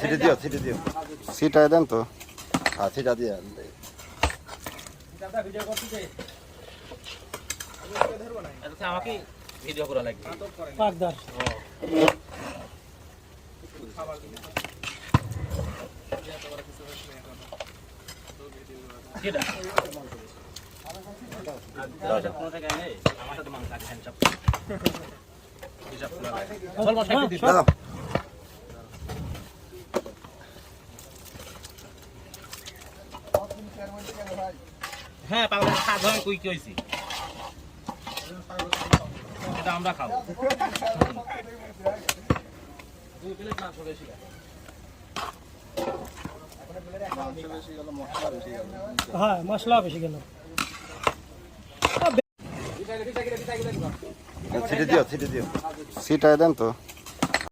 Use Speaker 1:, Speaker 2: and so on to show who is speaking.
Speaker 1: ছিটে দিও ছিটায় দেন তো। হ্যাঁ ছিটা দিয়ে
Speaker 2: আমাকে ভিডিও করা লাগবে। হ্যাঁ পাগলের সাধারণ কুই কি হয়েছি এটা আমরা খাবো।
Speaker 3: হ্যাঁ মশলা বেশি গেল।
Speaker 1: ছিটে দিও ছিটায় দেন তো।